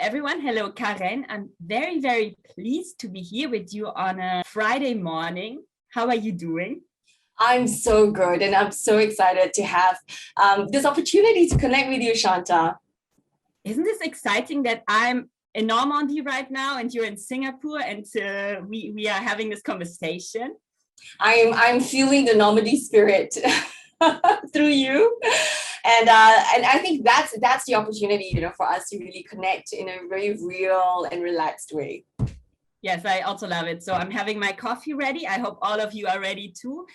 everyone. Hello, Karen. I'm very, very pleased to be here with you on a Friday morning. How are you doing? I'm so good, and I'm so excited to have this opportunity to connect with you, Shanta. Isn't this exciting that I'm in Normandy right now and you're in Singapore and we are having this conversation? I'm feeling the Normandy spirit through you, and I think that's the opportunity, for us to really connect in a very real and relaxed way. Yes, I also love it. So I'm having my coffee ready. I hope all of you are ready too.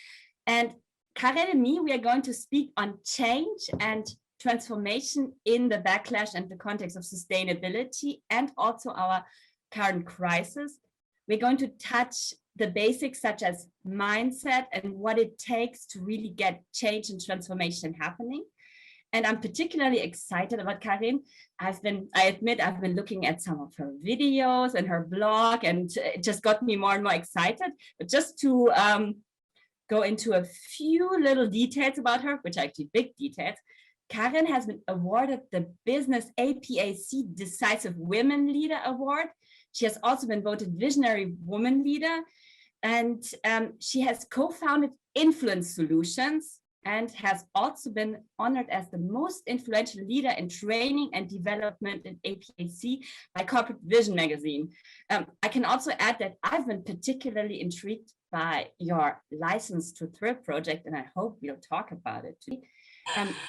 And Karen and me, we are going to speak on change and transformation in the backlash and the context of sustainability and also our current crisis. We're going to touch the basics such as mindset and what it takes to really get change and transformation happening. And I'm particularly excited about Karen. I admit I've been looking at some of her videos and her blog, and it just got me more and more excited. But just to go into a few little details about her, which are actually big details, Karen has been awarded the Business APAC Decisive Women Leader Award. She has also been voted Visionary Woman Leader, and she has co-founded Influence Solutions and has also been honored as the most influential leader in training and development in APAC by Corporate Vision magazine. I can also add that I've been particularly intrigued by your License to Thrill project, and I hope we'll talk about it too.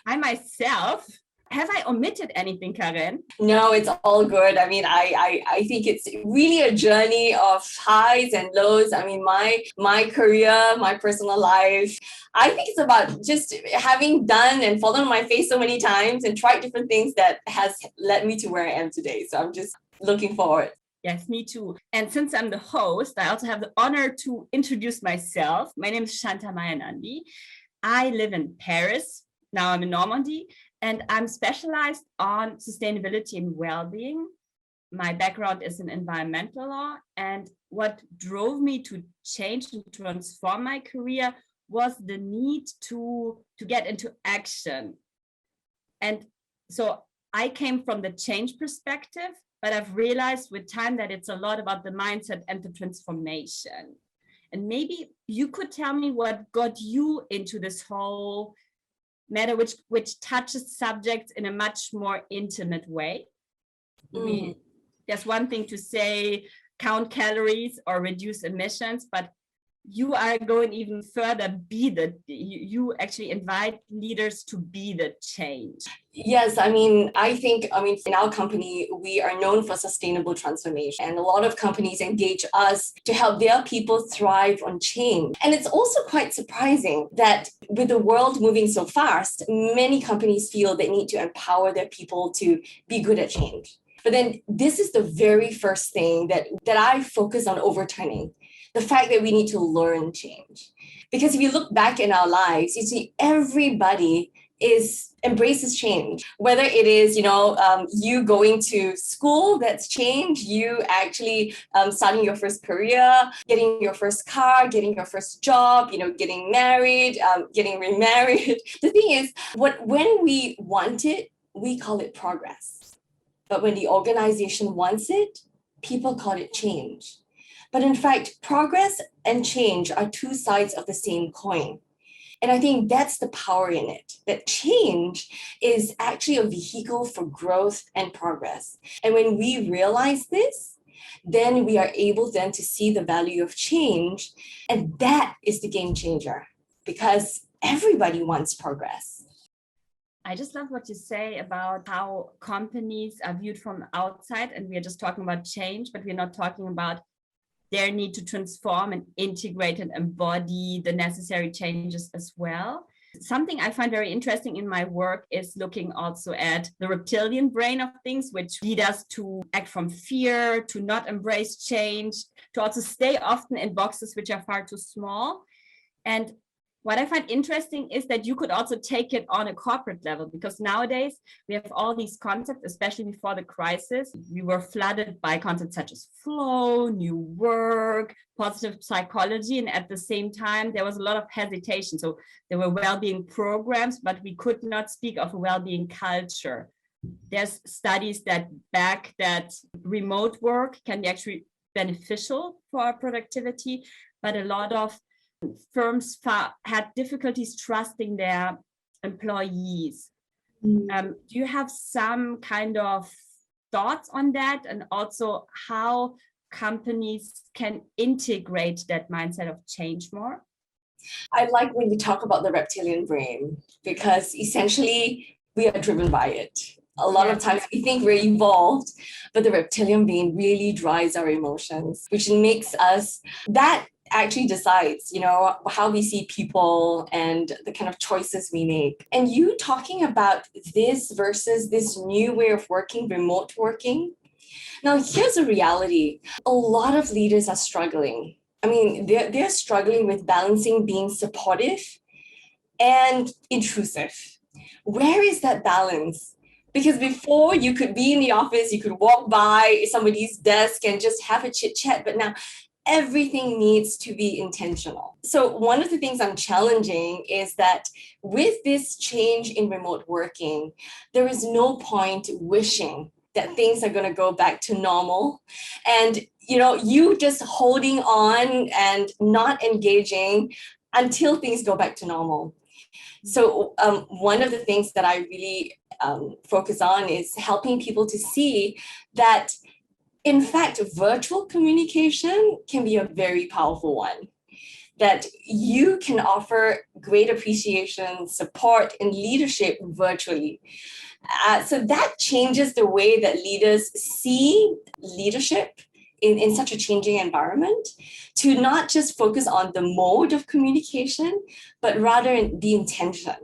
I myself, have I omitted anything, Karen? No, it's all good. I mean, I think it's really a journey of highs and lows. I mean, my career, my personal life, I think it's about just having done and fallen on my face so many times and tried different things that has led me to where I am today. So I'm just looking forward. Yes, me too. And since I'm the host, I also have the honor to introduce myself. My name is Santa Meyer-Nandi. I live in Paris. Now I'm in Normandy, and I'm specialized on sustainability and well-being. My background is in environmental law, and what drove me to change and transform my career was the need to get into action. And so I came from the change perspective, but I've realized with time that it's a lot about the mindset and the transformation. And maybe you could tell me what got you into this whole matter, which touches subjects in a much more intimate way. There's one thing to say, count calories or reduce emissions, but you are going even further, you actually invite leaders to be the change. Yes, I think in our company, we are known for sustainable transformation, and a lot of companies engage us to help their people thrive on change. And it's also quite surprising that with the world moving so fast, many companies feel they need to empower their people to be good at change. But then this is the very first thing that I focus on overturning. The fact that we need to learn change. Because if you look back in our lives, you see everybody embraces change. Whether it is, you going to school, that's change, you actually starting your first career, getting your first car, getting your first job, getting married, getting remarried. The thing is, when we want it, we call it progress. But when the organization wants it, people call it change. But in fact, progress and change are two sides of the same coin. And I think that's the power in it, that change is actually a vehicle for growth and progress. And when we realize this, then we are able then to see the value of change. And that is the game changer, because everybody wants progress. I just love what you say about how companies are viewed from outside, and we are just talking about change, but we're not talking about their need to transform and integrate and embody the necessary changes as well. Something I find very interesting in my work is looking also at the reptilian brain of things, which lead us to act from fear, to not embrace change, to also stay often in boxes which are far too small. And what I find interesting is that you could also take it on a corporate level, because nowadays we have all these concepts, especially before the crisis. We were flooded by concepts such as flow, new work, positive psychology. And at the same time, there was a lot of hesitation. So there were well-being programs, but we could not speak of a well-being culture. there's studies that back that remote work can be actually beneficial for our productivity, but a lot of firms had difficulties trusting their employees. Do you have some kind of thoughts on that, and also how companies can integrate that mindset of change more? I like when you talk about the reptilian brain, because essentially we are driven by it. A lot of times we think we're evolved, but the reptilian brain really drives our emotions, which makes us, that actually decides, how we see people and the kind of choices we make. And you talking about this versus this new way of working, remote working. Now, here's a reality. A lot of leaders are struggling. I mean, they're struggling with balancing being supportive and intrusive. Where is that balance? Because before, you could be in the office, you could walk by somebody's desk and just have a chit chat, but now everything needs to be intentional. So one of the things I'm challenging is that with this change in remote working, there is no point wishing that things are going to go back to normal. And, you just holding on and not engaging until things go back to normal. So one of the things that I really focus on is helping people to see that, in fact, virtual communication can be a very powerful one, that you can offer great appreciation, support, and leadership virtually. So that changes the way that leaders see leadership in such a changing environment, to not just focus on the mode of communication, but rather the intention.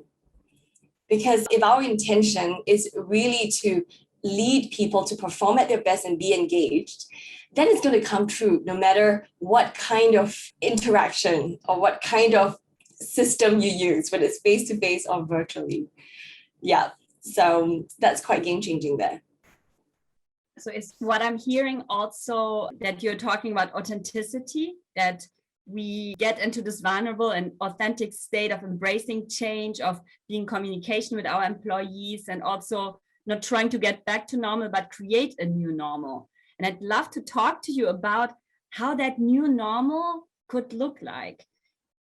Because if our intention is really to lead people to perform at their best and be engaged, then it's going to come true no matter what kind of interaction or what kind of system you use, whether it's face-to-face or virtually. Yeah, so that's quite game-changing there. So it's what I'm hearing also, that you're talking about authenticity, that we get into this vulnerable and authentic state of embracing change, of being in communication with our employees, and also not trying to get back to normal, but create a new normal. And I'd love to talk to you about how that new normal could look like.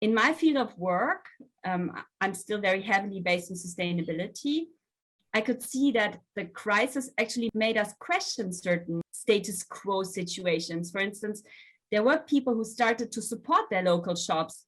In my field of work, I'm still very heavily based in sustainability. I could see that the crisis actually made us question certain status quo situations. For instance, there were people who started to support their local shops.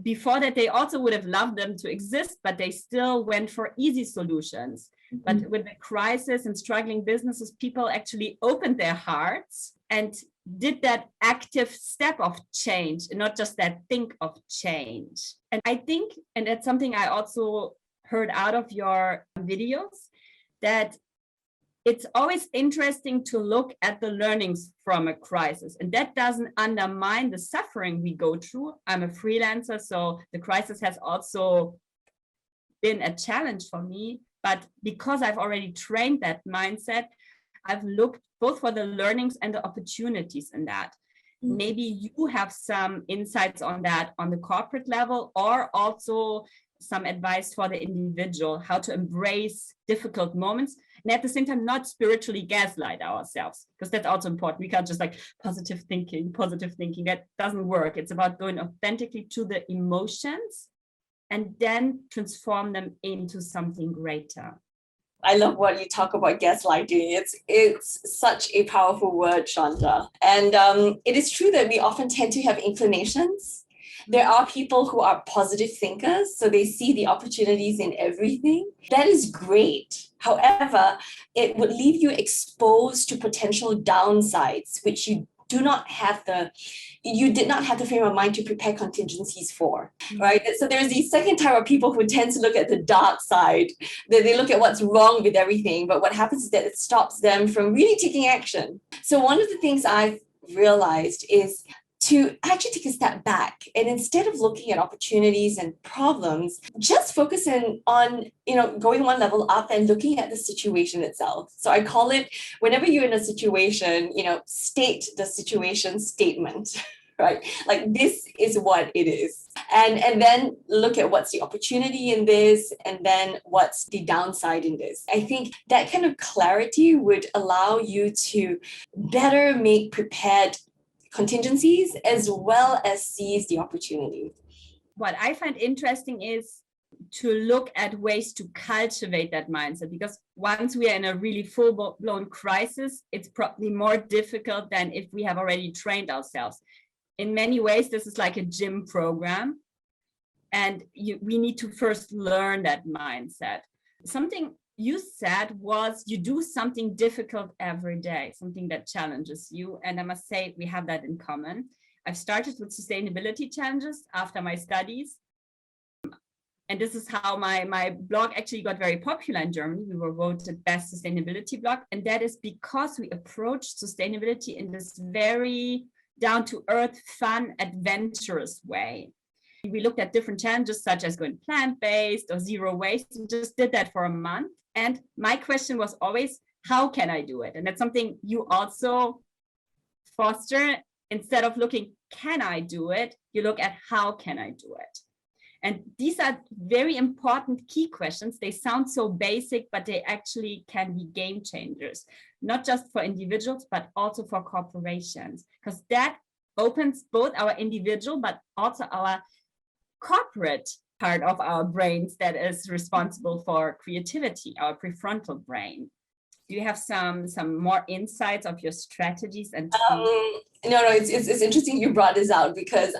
Before that, they also would have loved them to exist, but they still went for easy solutions. Mm-hmm. But with the crisis and struggling businesses, people actually opened their hearts and did that active step of change, and not just that think of change. And I think, and that's something I also heard out of your videos, that it's always interesting to look at the learnings from a crisis, and that doesn't undermine the suffering we go through. I'm a freelancer, so the crisis has also been a challenge for me, but because I've already trained that mindset, I've looked both for the learnings and the opportunities in that. Mm-hmm. Maybe you have some insights on that on the corporate level, or also some advice for the individual, how to embrace difficult moments, and at the same time not spiritually gaslight ourselves, because that's also important. We can't just positive thinking. That doesn't work. It's about going authentically to the emotions and then transform them into something greater. I love what you talk about gaslighting. It's such a powerful word, Shanta. And it is true that we often tend to have inclinations. There are people who are positive thinkers, so they see the opportunities in everything. That is great. However, it would leave you exposed to potential downsides, which you did not have the frame of mind to prepare contingencies for, right? So there's the second type of people who tend to look at the dark side. They look at what's wrong with everything, but what happens is that it stops them from really taking action. So one of the things I've realized is to actually take a step back, and instead of looking at opportunities and problems, just focusing on, going one level up and looking at the situation itself. So I call it, whenever you're in a situation, state the situation statement. right? Like this is what it is. And then look at what's the opportunity in this, and then what's the downside in this. I think that kind of clarity would allow you to better make prepared contingencies as well as seize the opportunity. What I find interesting is to look at ways to cultivate that mindset, because once we are in a really full-blown crisis, it's probably more difficult than if we have already trained ourselves. In many ways, this is like a gym program, and we need to first learn that mindset. Something you said was you do something difficult every day, something that challenges you. And I must say, we have that in common. I've started with sustainability challenges after my studies. And this is how my blog actually got very popular in Germany. We were voted best sustainability blog. And that is because we approached sustainability in this very down-to-earth, fun, adventurous way. We looked at different challenges such as going plant-based or zero waste, and just did that for a month. And my question was always, how can I do it? And that's something you also foster. Instead of looking, can I do it? You look at how can I do it? And these are very important key questions. They sound so basic, but they actually can be game changers, not just for individuals, but also for corporations, because that opens both our individual, but also our corporate part of our brains that is responsible for creativity, our prefrontal brain. Do you have some more insights of your strategies and No, it's interesting you brought this out, because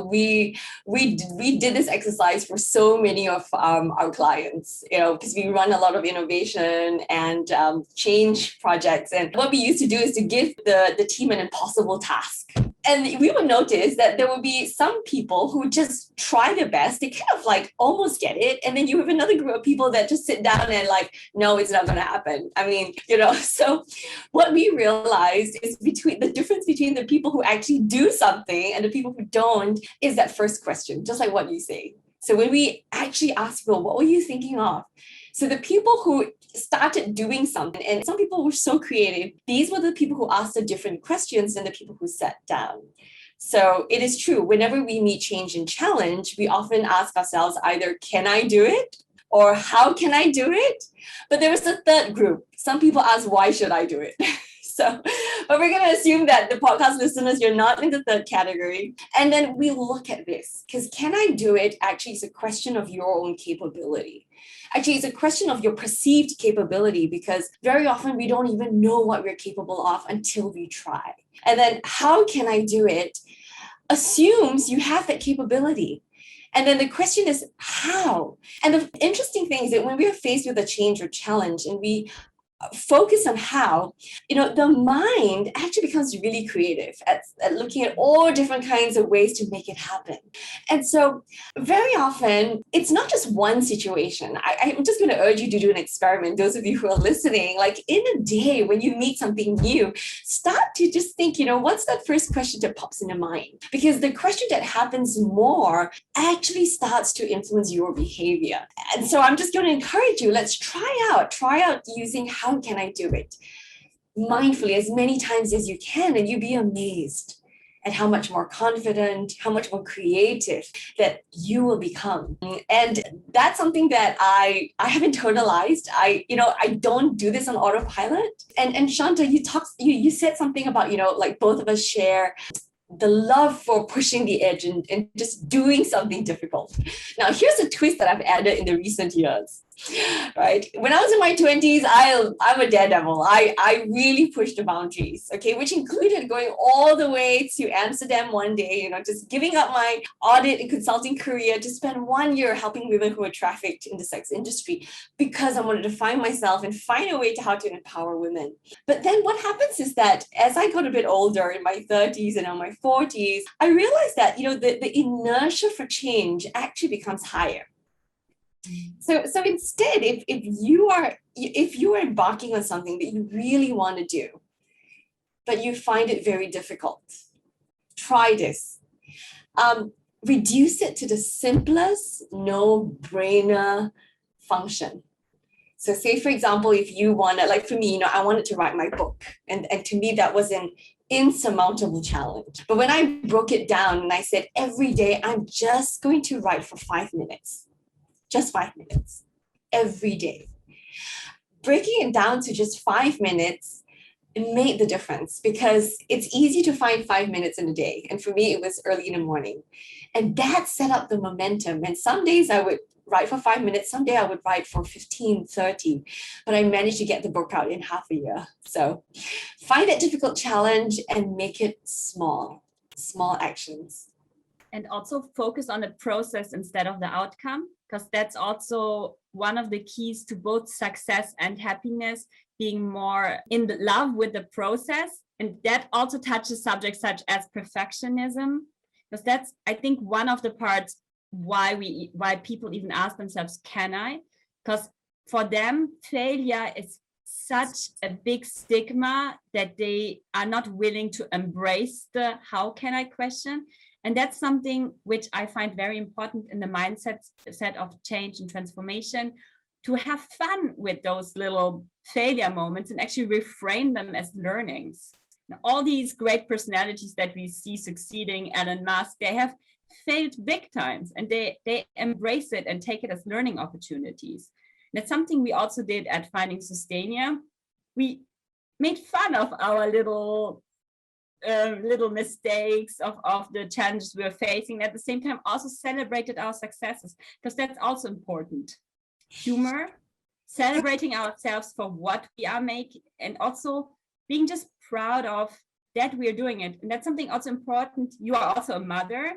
we did this exercise for so many of our clients, because we run a lot of innovation and change projects. And what we used to do is to give the team an impossible task. And we would notice that there would be some people who just try their best. They kind of like almost get it. And then you have another group of people that just sit down and like, no, it's not going to happen. I mean, so what we realized is the difference between the people who actually do something and the people who don't is that first question, just like what you say. So when we actually ask people, what were you thinking of? So the people who started doing something, and some people were so creative, these were the people who asked the different questions than the people who sat down. So it is true, whenever we meet change and challenge, we often ask ourselves either, can I do it? Or how can I do it? But there was a third group. Some people ask, why should I do it? But we're going to assume that the podcast listeners, you're not in the third category. And then we look at this, because can I do it actually is a question of your own capability. Actually, it's a question of your perceived capability, because very often we don't even know what we're capable of until we try. And then how can I do it assumes you have that capability. And then the question is how? And the interesting thing is that when we are faced with a change or challenge and we focus on how, the mind actually becomes really creative at looking at all different kinds of ways to make it happen. And so very often, it's not just one situation. I'm just going to urge you to do an experiment. Those of you who are listening, like in a day when you meet something new, start to just think, what's that first question that pops in your mind? Because the question that happens more actually starts to influence your behavior. And so I'm just going to encourage you, let's try out using how can I do it mindfully as many times as you can, and you'll be amazed at how much more confident, how much more creative that you will become. And that's something that I have internalized. I don't do this on autopilot. And Shanta, you said something about, like both of us share the love for pushing the edge and just doing something difficult. Now, here's a twist that I've added in the recent years. Right? When I was in my 20s, I'm a daredevil. I really pushed the boundaries, okay, which included going all the way to Amsterdam one day, just giving up my audit and consulting career to spend 1 year helping women who were trafficked in the sex industry, because I wanted to find myself and find a way to how to empower women. But then what happens is that as I got a bit older, in my 30s and in my 40s, I realized that, the inertia for change actually becomes higher. So instead, if you are embarking on something that you really want to do, but you find it very difficult, try this. Reduce it to the simplest, no-brainer function. So say, for example, if you want to, like for me, I wanted to write my book. And to me, that was an insurmountable challenge. But when I broke it down and I said, every day I'm just going to write for 5 minutes, just 5 minutes, every day. Breaking it down to just 5 minutes, it made the difference because it's easy to find 5 minutes in a day. And for me, it was early in the morning. And that set up the momentum. And some days I would write for 5 minutes, someday I would write for 15, 30, but I managed to get the book out in half a year. So find that difficult challenge and make it small actions. And also focus on the process instead of the outcome, because that's also one of the keys to both success and happiness, being more in love with the process. And that also touches subjects such as perfectionism, because that's, I think, one of the parts why people even ask themselves, can I? Because for them, failure is such a big stigma that they are not willing to embrace the how can I question. And that's something which I find very important in the mindset set of change and transformation, to have fun with those little failure moments and actually reframe them as learnings. Now, all these great personalities that we see succeeding, Elon Musk, they have failed big times and they embrace it and take it as learning opportunities. And that's something we also did at Finding Sustainia. We made fun of our little mistakes, of the challenges we were facing. At the same time, also celebrated our successes, because that's also important. Humor, celebrating ourselves for what we are making, and also being just proud of that we're doing it. And that's something also important. You are also a mother,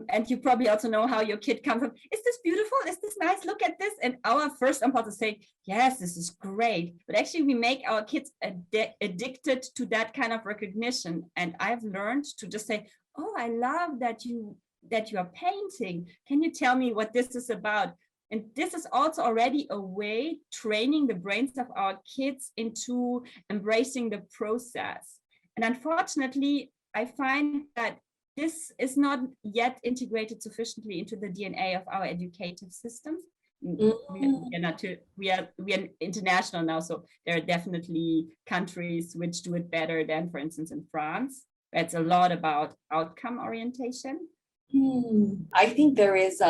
and you probably also know how your kid comes up. Is this beautiful? Is this nice? Look at this. And our first impulse is saying, yes, this is great. But actually we make our kids addicted to that kind of recognition. And I've learned to just say, oh, I love that you are painting. Can you tell me what this is about? And this is also already a way training the brains of our kids into embracing the process. And unfortunately, I find that this is not yet integrated sufficiently into the DNA of our educative systems. We are international now, so there are definitely countries which do it better than, for instance, in France. It's a lot about outcome orientation. I think there is,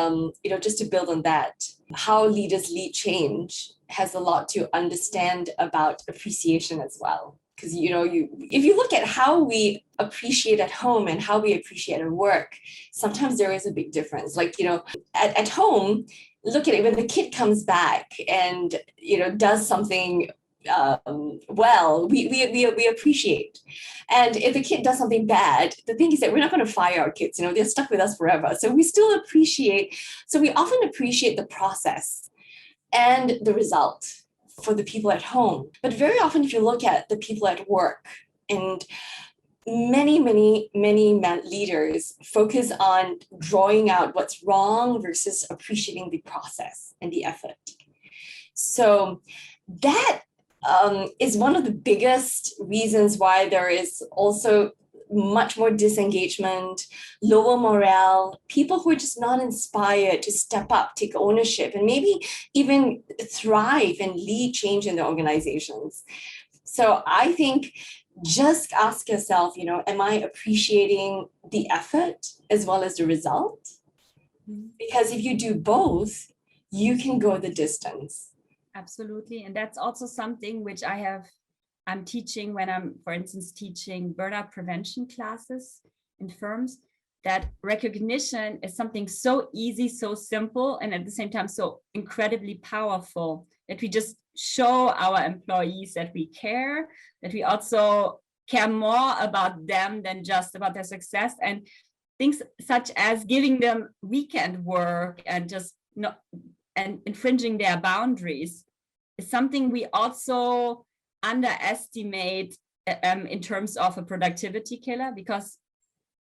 just to build on that, how leaders lead change has a lot to understand about appreciation as well. Because, if you look at how we appreciate at home and how we appreciate at work, sometimes there is a big difference. Like, at home, look at it when the kid comes back and, does something well, we appreciate. And if the kid does something bad, the thing is that we're not going to fire our kids, they're stuck with us forever. So we still appreciate, we often appreciate the process and the result for the people at home. But very often, if you look at the people at work, and many leaders focus on drawing out what's wrong versus appreciating the process and the effort. So that is one of the biggest reasons why there is also much more disengagement, lower morale, people who are just not inspired to step up, take ownership, and maybe even thrive and lead change in their organizations. So I think just ask yourself, am I appreciating the effort as well as the result? Because if you do both, you can go the distance. Absolutely. And that's also something which I'm teaching when I'm, for instance, teaching burnout prevention classes in firms, that recognition is something so easy, so simple, and at the same time, so incredibly powerful, that we just show our employees that we care, that we also care more about them than just about their success. And things such as giving them weekend work and just and infringing their boundaries is something we also underestimate in terms of a productivity killer, because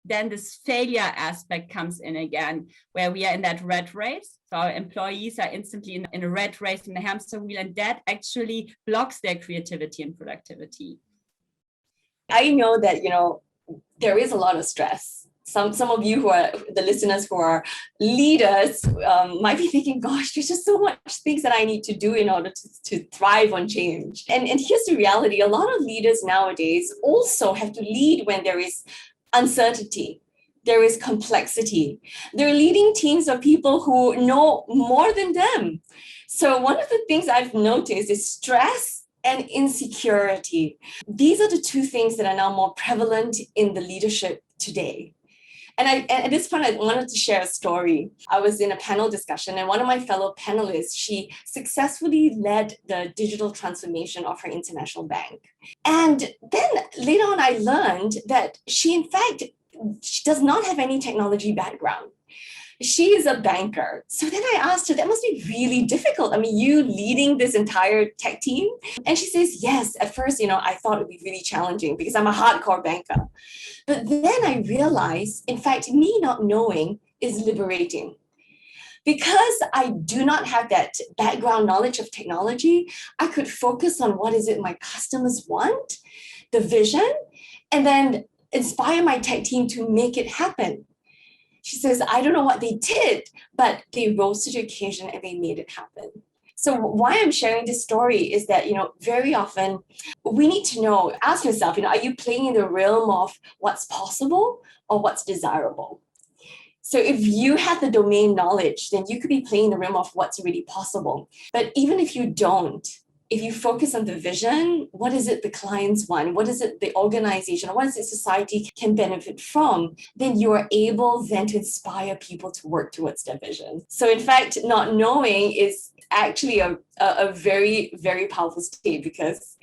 then this failure aspect comes in again, where we are in that rat race. So our employees are instantly in a rat race, in a hamster wheel, and that actually blocks their creativity and productivity. I know that, there is a lot of stress. some of you who are the listeners who are leaders might be thinking, gosh, there's just so much things that I need to do in order to thrive on change. And here's the reality. A lot of leaders nowadays also have to lead when there is uncertainty. There is complexity. They're leading teams of people who know more than them. So one of the things I've noticed is stress and insecurity. These are the two things that are now more prevalent in the leadership today. And at this point, I wanted to share a story. I was in a panel discussion, and one of my fellow panelists, she successfully led the digital transformation of her international bank. And then later on, I learned that she does not have any technology background. She is a banker. So then I asked her, that must be really difficult. I mean, you leading this entire tech team? And she says, yes, at first, I thought it would be really challenging because I'm a hardcore banker. But then I realized, in fact, me not knowing is liberating. Because I do not have that background knowledge of technology, I could focus on what is it my customers want, the vision, and then inspire my tech team to make it happen. She says, I don't know what they did, but they rose to the occasion and they made it happen. So why I'm sharing this story is that, very often we need to ask yourself, are you playing in the realm of what's possible or what's desirable? So if you have the domain knowledge, then you could be playing in the realm of what's really possible. But even if you don't, if you focus on the vision, what is it the clients want? What is it the organization, or what is it society can benefit from? Then you are able then to inspire people to work towards their vision. So in fact, not knowing is actually a very, very powerful state because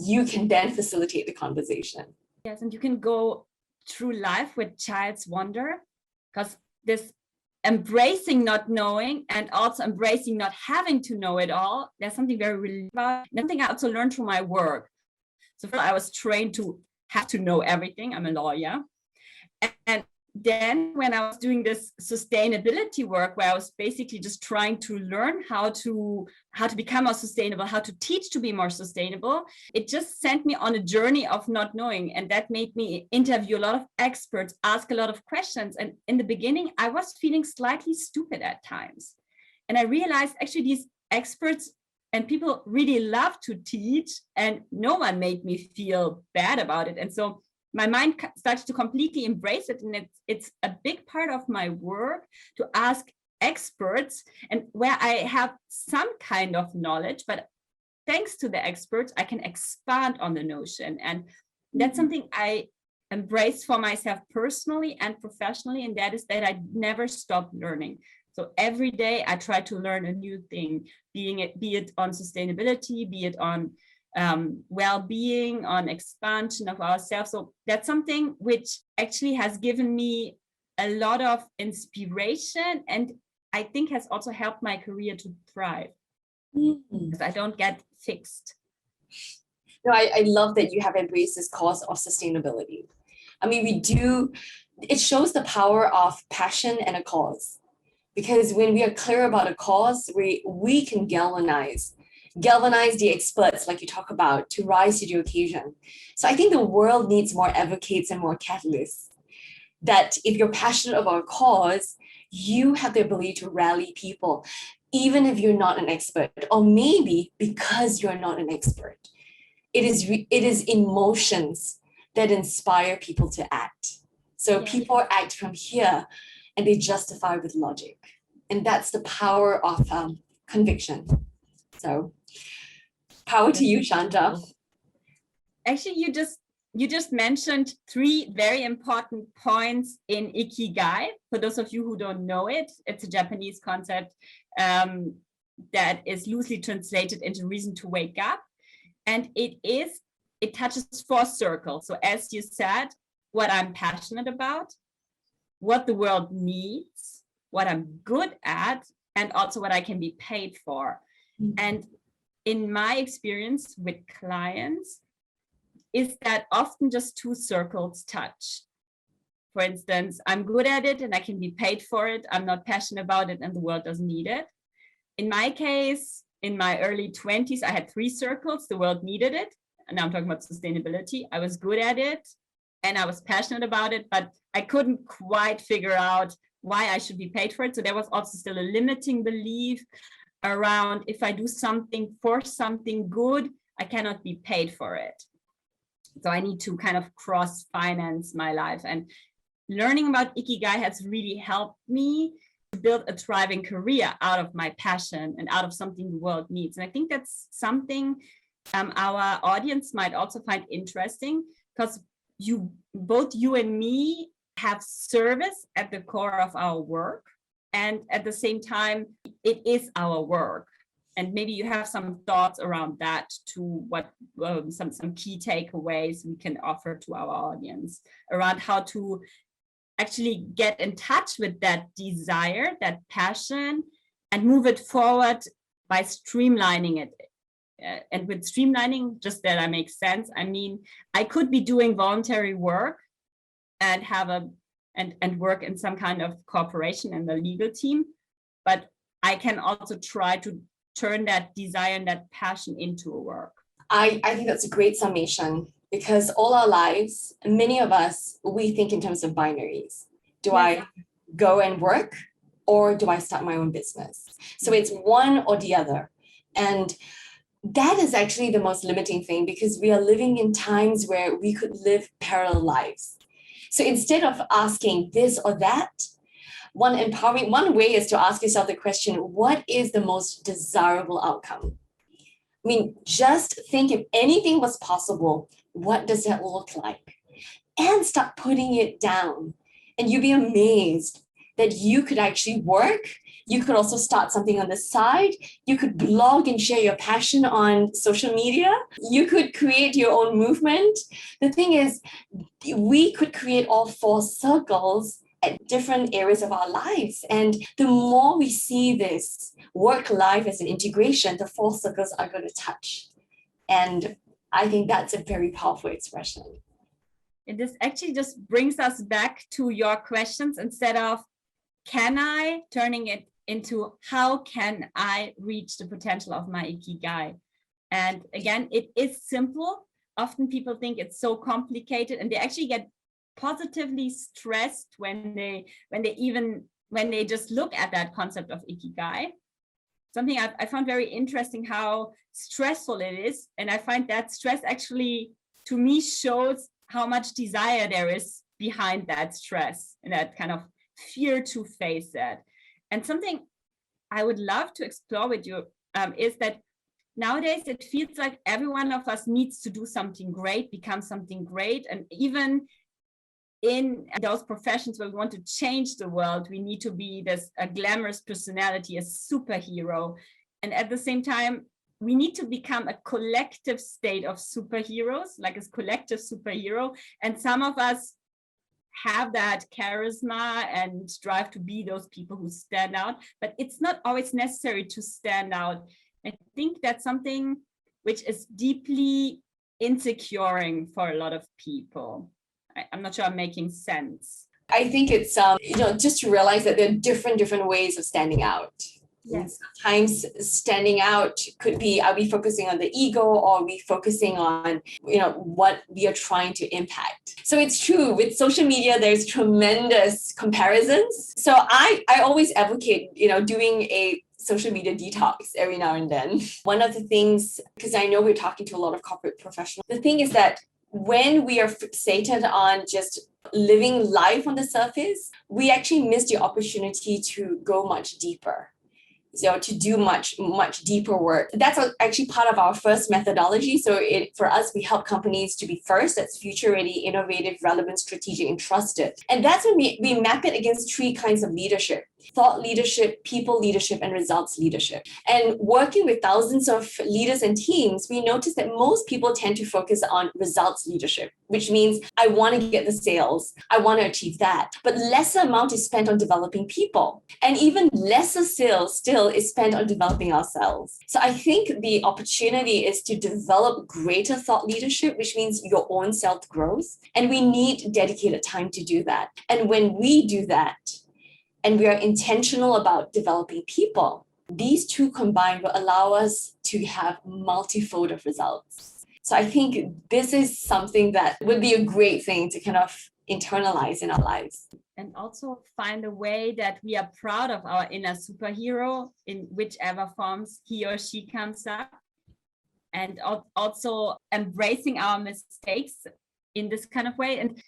you can then facilitate the conversation. Yes, and you can go through life with child's wonder, because this embracing not knowing and also embracing not having to know it all, there's something very real about. Something I also learned through my work. So first I was trained to have to know everything. I'm a lawyer. And then when I was doing this sustainability work, where I was basically just trying to learn how to become more sustainable, how to teach to be more sustainable, it just sent me on a journey of not knowing. And that made me interview a lot of experts, ask a lot of questions. And in the beginning, I was feeling slightly stupid at times. And I realized actually these experts and people really love to teach, and no one made me feel bad about it. And so my mind started to completely embrace it. And it's a big part of my work to ask experts, and where I have some kind of knowledge, but thanks to the experts, I can expand on the notion. And that's something I embrace for myself personally and professionally. And that is that I never stop learning. So every day I try to learn a new thing, be it on sustainability, be it on well-being, on expansion of ourselves. So that's something which actually has given me a lot of inspiration, and I think has also helped my career to thrive, because I don't get fixed. No, I love that you have embraced this cause of sustainability. I mean, it shows the power of passion and a cause, because when we are clear about a cause, we can galvanize the experts, like you talk about, to rise to the occasion. So I think the world needs more advocates and more catalysts. That if you're passionate about a cause, you have the ability to rally people, even if you're not an expert, or maybe because you're not an expert. It is emotions that inspire people to act. So people act from here and they justify with logic. And that's the power of conviction. So power to you, Shanta. Actually, you just mentioned 3 very important points in Ikigai. For those of you who don't know it, it's a Japanese concept that is loosely translated into reason to wake up. And it touches 4 circles. So as you said, what I'm passionate about, what the world needs, what I'm good at, and also what I can be paid for. And in my experience with clients, is that often just 2 circles touch. For instance, I'm good at it and I can be paid for it. I'm not passionate about it and the world doesn't need it. In my case, in my early 20s, I had 3 circles. The world needed it. And now I'm talking about sustainability. I was good at it and I was passionate about it, but I couldn't quite figure out why I should be paid for it. So there was also still a limiting belief around, if I do something for something good, I cannot be paid for it. So I need to kind of cross-finance my life. And learning about Ikigai has really helped me to build a thriving career out of my passion and out of something the world needs. And I think that's something our audience might also find interesting, because both you and me have service at the core of our work. And at the same time, it is our work. And maybe you have some thoughts around that, to what some key takeaways we can offer to our audience around how to actually get in touch with that desire, that passion, and move it forward by streamlining it. And with streamlining, just that I make sense, I mean, I could be doing voluntary work and and work in some kind of corporation and the legal team, but I can also try to turn that desire and that passion into a work. I think that's a great summation, because all our lives, many of us, we think in terms of binaries. Do I go and work, or do I start my own business? So it's one or the other. And that is actually the most limiting thing, because we are living in times where we could live parallel lives. So instead of asking this or that, one way is to ask yourself the question, what is the most desirable outcome? I mean, just think, if anything was possible, what does that look like? And start putting it down. And you'll be amazed that you could actually work. You could also start something on the side. You could blog and share your passion on social media. You could create your own movement. The thing is, we could create all four circles at different areas of our lives. And the more we see this work-life as an integration, the four circles are going to touch. And I think that's a very powerful expression. And this actually just brings us back to your questions, instead of can I, turning it into how can I reach the potential of my Ikigai? And again, it is simple. Often people think it's so complicated, and they actually get positively stressed when they just look at that concept of Ikigai. Something I found very interesting, how stressful it is. And I find that stress actually, to me, shows how much desire there is behind that stress and that kind of fear to face that. And something I would love to explore with you is that nowadays it feels like every one of us needs to do something great, become something great. And even in those professions where we want to change the world, we need to be a glamorous personality, a superhero. And at the same time, we need to become a collective state of superheroes, like a collective superhero. And some of us have that charisma and drive to be those people who stand out, but it's not always necessary to stand out. I think that's something which is deeply insecuring for a lot of people. I'm not sure I'm making sense. I think it's just to realize that there are different ways of standing out. Yes. Sometimes standing out could be, are we focusing on the ego, or are we focusing on what we are trying to impact? So it's true, with social media, there's tremendous comparisons. So I always advocate doing a social media detox every now and then. One of the things, because I know we're talking to a lot of corporate professionals, the thing is that when we are fixated on just living life on the surface, we actually miss the opportunity to go much deeper. So to do much deeper work. That's actually part of our first methodology. So for us, we help companies to be first, that's future ready, innovative, relevant, strategic, and trusted. And that's when we map it against three kinds of leadership: thought leadership, people leadership, and results leadership. And working with thousands of leaders and teams, we notice that most people tend to focus on results leadership, which means I want to get the sales, I want to achieve that. But lesser amount is spent on developing people. And even lesser sales still is spent on developing ourselves. So I think the opportunity is to develop greater thought leadership, which means your own self-growth. And we need dedicated time to do that. And when we do that, and we are intentional about developing people, these two combined will allow us to have multifold of results. So I think this is something that would be a great thing to kind of internalize in our lives. And also find a way that we are proud of our inner superhero in whichever forms he or she comes up. And also embracing our mistakes in this kind of way. And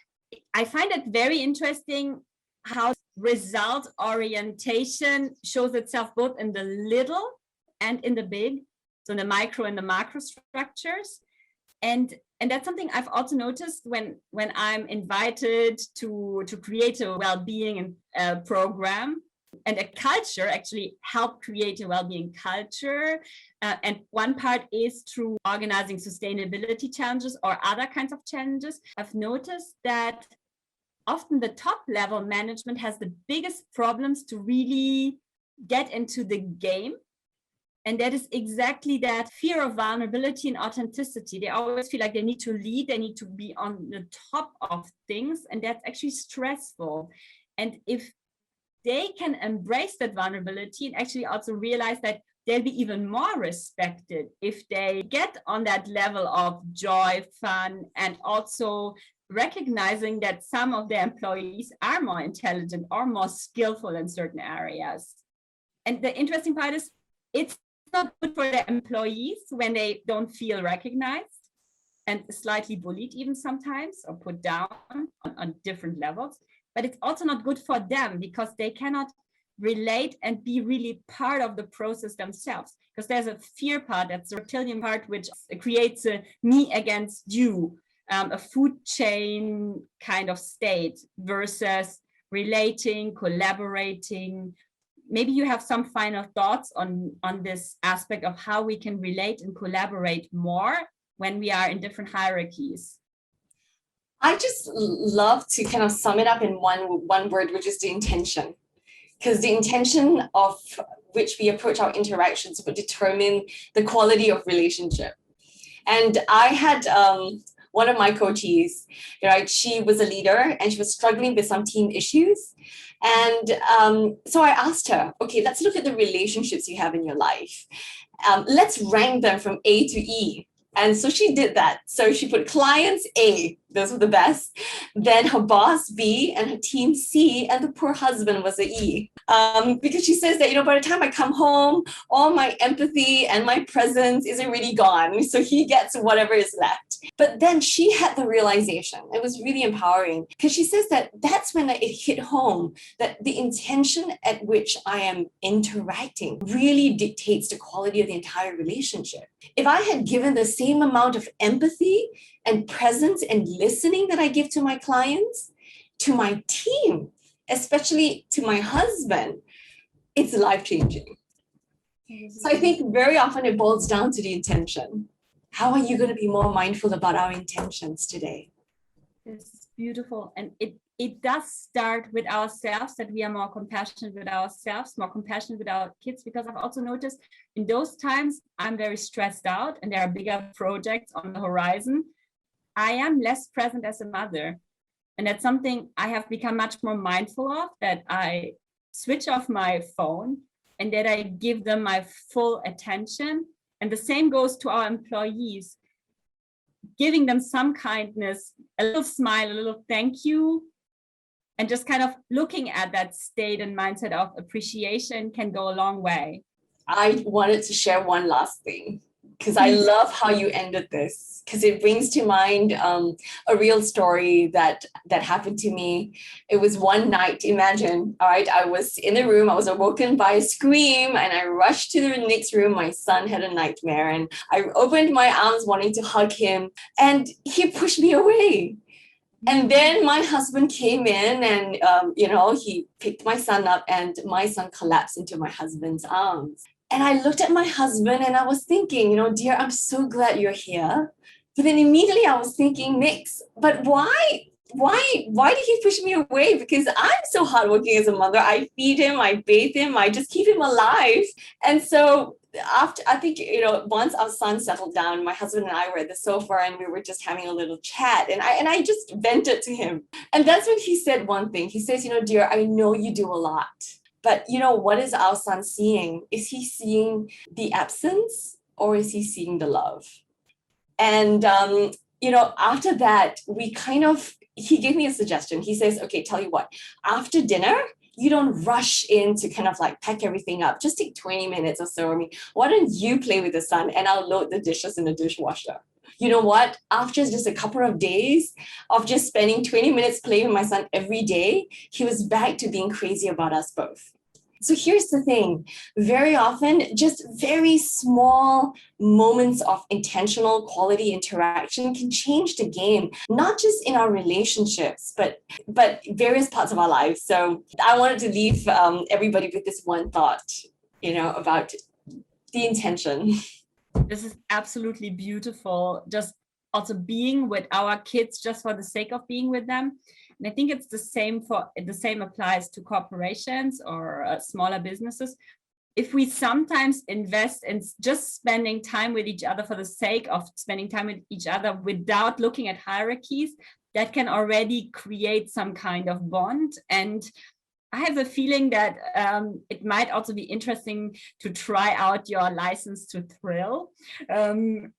I find it very interesting how result orientation shows itself both in the little and in the big, so in the micro and the macro structures. And that's something I've also noticed when I'm invited to create a well-being program. And a culture actually help create a well-being culture. And one part is through organizing sustainability challenges or other kinds of challenges. I've noticed that often the top level management has the biggest problems to really get into the game. And that is exactly that fear of vulnerability and authenticity. They always feel like they need to lead, they need to be on the top of things, and that's actually stressful. And if they can embrace that vulnerability and actually also realize that they'll be even more respected if they get on that level of joy, fun, and also recognizing that some of their employees are more intelligent or more skillful in certain areas. And the interesting part is it's not good for the employees when they don't feel recognized and slightly bullied even sometimes or put down on different levels. But it's also not good for them because they cannot relate and be really part of the process themselves. Because there's a fear part, that's the reptilian part, which creates a me against you, a food chain kind of state versus relating, collaborating. Maybe you have some final thoughts on this aspect of how we can relate and collaborate more when we are in different hierarchies. I just love to kind of sum it up in one word, which is the intention. Because the intention of which we approach our interactions would determine the quality of relationship. And I had one of my coaches, right? She was a leader and she was struggling with some team issues. And so I asked her, okay, let's look at the relationships you have in your life. Let's rank them from A to E. And so she did that. So she put clients A, those were the best. Then her boss B and her team C, and the poor husband was a E. Because she says that, by the time I come home, all my empathy and my presence is already gone. So he gets whatever is left. But then she had the realization. It was really empowering because she says that that's when it hit home, that the intention at which I am interacting really dictates the quality of the entire relationship. If I had given the same amount of empathy and presence and listening that I give to my clients, to my team, especially to my husband, it's life-changing. So I think very often it boils down to the intention. How are you going to be more mindful about our intentions today? It's beautiful. And it does start with ourselves, that we are more compassionate with ourselves, more compassionate with our kids, because I've also noticed in those times I'm very stressed out and there are bigger projects on the horizon. I am less present as a mother. And that's something I have become much more mindful of, that I switch off my phone and that I give them my full attention. And the same goes to our employees, giving them some kindness, a little smile, a little thank you, and just kind of looking at that state and mindset of appreciation can go a long way. I wanted to share one last thing because I love how you ended this, because it brings to mind a real story that happened to me. It was one night, imagine, all right, I was in the room, I was awoken by a scream and I rushed to the next room. My son had a nightmare and I opened my arms wanting to hug him and he pushed me away. And then my husband came in and, he picked my son up and my son collapsed into my husband's arms. And I looked at my husband and I was thinking, dear, I'm so glad you're here. But then immediately I was thinking, Nix, but why did he push me away? Because I'm so hardworking as a mother. I feed him, I bathe him, I just keep him alive. And so after, I think, once our son settled down, my husband and I were at the sofa and we were just having a little chat and I just vented to him. And that's when he said one thing. He says, dear, I know you do a lot. But what is our son seeing? Is he seeing the absence or is he seeing the love? And, after that, he gave me a suggestion. He says, okay, tell you what, after dinner, you don't rush in to kind of like pack everything up. Just take 20 minutes or so. I mean, why don't you play with the son and I'll load the dishes in the dishwasher? You know what? After just a couple of days of just spending 20 minutes playing with my son every day, he was back to being crazy about us both. So here's the thing, very often, just very small moments of intentional quality interaction can change the game, not just in our relationships, but various parts of our lives. So I wanted to leave everybody with this one thought, about the intention. This is absolutely beautiful. Just also being with our kids just for the sake of being with them. And I think it's the same applies to corporations or smaller businesses. If we sometimes invest in just spending time with each other for the sake of spending time with each other without looking at hierarchies, that can already create some kind of bond. And I have a feeling that it might also be interesting to try out your license to thrill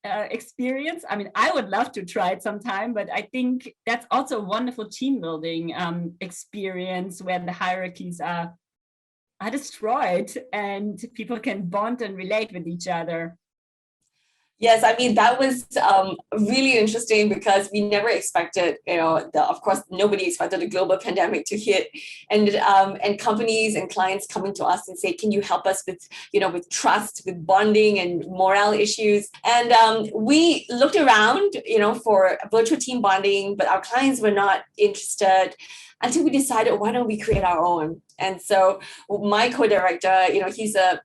experience. I mean, I would love to try it sometime, but I think that's also a wonderful team building experience where the hierarchies are destroyed and people can bond and relate with each other. Yes, I mean, that was really interesting because we never expected, of course, nobody expected a global pandemic to hit, and companies and clients coming to us and say, can you help us with, with trust, with bonding and morale issues? And we looked around, for virtual team bonding, but our clients were not interested until we decided, why don't we create our own? And so my co-director, he's a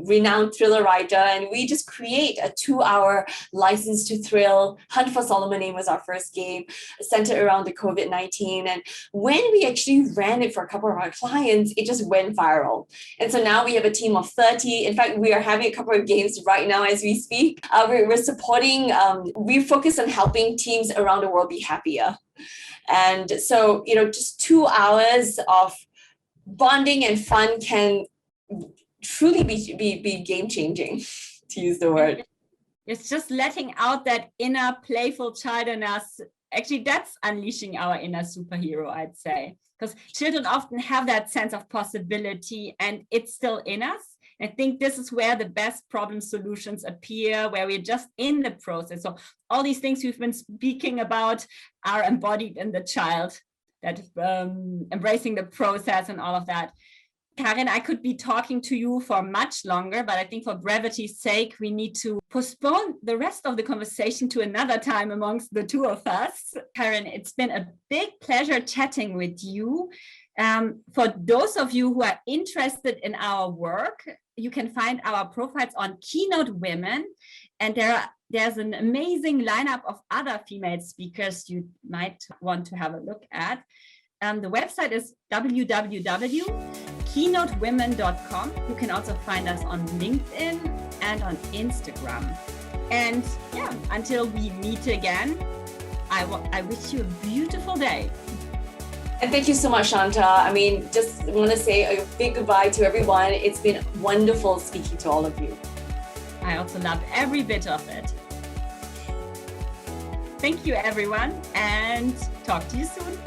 renowned thriller writer, and we just create a 2-hour license to thrill. Hunt for Solomon name was our first game, centered around the COVID-19. And when we actually ran it for a couple of our clients, it just went viral. And so now we have a team of 30. In fact, we are having a couple of games right now as we speak. We're supporting, we focus on helping teams around the world be happier. And so, just 2 hours of bonding and fun can truly be game-changing, to use the word. It's just letting out that inner playful child in us. Actually, that's unleashing our inner superhero, I'd say, because children often have that sense of possibility and it's still in us. I think this is where the best problem solutions appear, where we're just in the process. So all these things we've been speaking about are embodied in the child, that embracing the process and all of that. Karin, I could be talking to you for much longer, but I think for brevity's sake, we need to postpone the rest of the conversation to another time amongst the two of us. Karin, it's been a big pleasure chatting with you. For those of you who are interested in our work, you can find our profiles on KeyNote Women, and there's an amazing lineup of other female speakers you might want to have a look at. The website is www.keynotewomen.com. You can also find us on LinkedIn and on Instagram. And yeah, until we meet again, I wish you a beautiful day. And thank you so much, Shanta. I mean, just want to say a big goodbye to everyone. It's been wonderful speaking to all of you. I also loved every bit of it. Thank you, everyone, and talk to you soon.